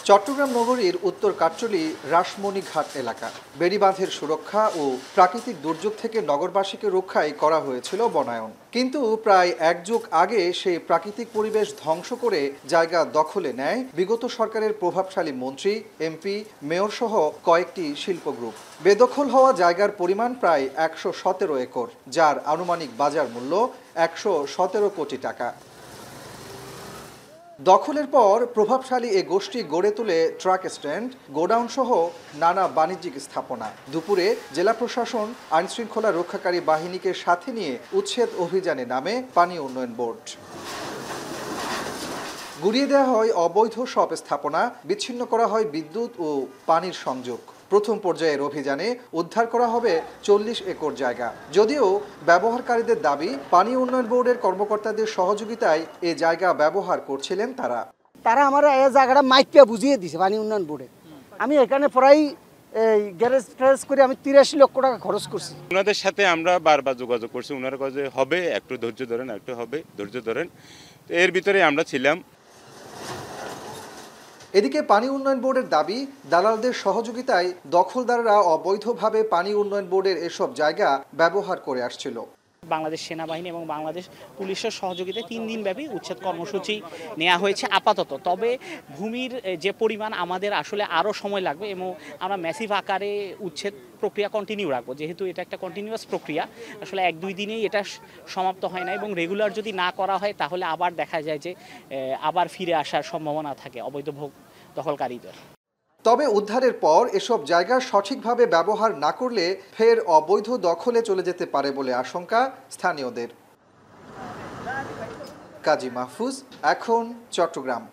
চট্টগ্রাম নগরীর উত্তর কাট্রলী রাসমণিঘাট এলাকা বেড়িবাঁধের সুরক্ষা ও প্রাকৃতিক দুর্যোগ থেকে নগরবাসীকে রক্ষাই করা হয়েছিল বনায়ন। কিন্তু প্রায় এক যুগ আগে সেই প্রাকৃতিক পরিবেশ ধ্বংস করে জায়গা দখলে নেয় বিগত সরকারের প্রভাবশালী মন্ত্রী, এমপি, মেয়র সহ কয়েকটি শিল্প গ্রুপ। বেদখল হওয়া জায়গার পরিমাণ প্রায় ১১৭ একর, যার আনুমানিক বাজার মূল্য ১১৭ কোটি টাকা। দখলের পর প্রভাবশালী এ গোষ্ঠী গড়ে তোলে ট্রাক স্ট্যান্ড, গোডাউন সহ নানা বাণিজ্যিক স্থাপনা। দুপুরে জেলা প্রশাসন আইনশৃঙ্খলা রক্ষাকারী বাহিনীকে সাথে নিয়ে উচ্ছেদ অভিযানে নামে পানি উন্নয়ন বোর্ড। গুড়িয়ে দেওয়া হয় অবৈধ সব স্থাপনা, বিচ্ছিন্ন করা হয় বিদ্যুৎ ও পানির সংযোগ। প্রথম পর্যায়ের অভিযানে উদ্ধার করা হবে ৪০ একর জায়গা। যদিও ব্যবহারকারীদের দাবি, পানি উন্নয়ন বোর্ডের কর্মকর্তাদের সহযোগিতায় এ জায়গা ব্যবহার করছিলেন তারা আমার এই জায়গাটা মাইপিয়া বুঝিয়ে দিছে পানি উন্নয়ন বোর্ডে। আমি এখানে প্রায় গ্যারেজ ট্যারেজ করে আমি ৮৩ লক্ষ টাকা খরচ করছি। ওনাদের সাথে আমরা বারবার যোগাযোগ করছি, ওনারা কাছে হবে, একটু ধৈর্য ধরেন, একটু হবে, ধৈর্য ধরেন। এর ভিতরে আমরা ছিলাম। এদিকে পানি উন্নয়ন বোর্ডের দাবি, দালালদের সহযোগিতায় দখলদাররা অবৈধভাবে পানি উন্নয়ন বোর্ডের এসব জায়গা ব্যবহার করে আসছিল। বাংলাদেশ সেনাবাহিনী এবং বাংলাদেশ পুলিশের সহযোগিতায় ৩ দিনব্যাপী উচ্ছেদ কর্মসূচি নেওয়া হয়েছে আপাতত। তবে ভূমির যে পরিমাণ আমাদের আসলে আরও সময় লাগবে এবং আমরা ম্যাসিভ আকারে উচ্ছেদ প্রক্রিয়া কন্টিনিউ রাখবো, যেহেতু এটা একটা কন্টিনিউয়াস প্রক্রিয়া। আসলে ১-২ দিনেই এটা সমাপ্ত হয় না এবং রেগুলার যদি না করা হয় তাহলে আবার দেখা যায় যে আবার ফিরে আসার সম্ভাবনা থাকে অবৈধ দখলকারীদের। তবে উদ্ধারের পর এসব জায়গা সঠিকভাবে ব্যবহার না করলে ফের অবৈধ দখলে চলে যেতে পারে বলে আশঙ্কা স্থানীয়দের। কাজী মাহফুজ, এখন চট্টগ্রাম।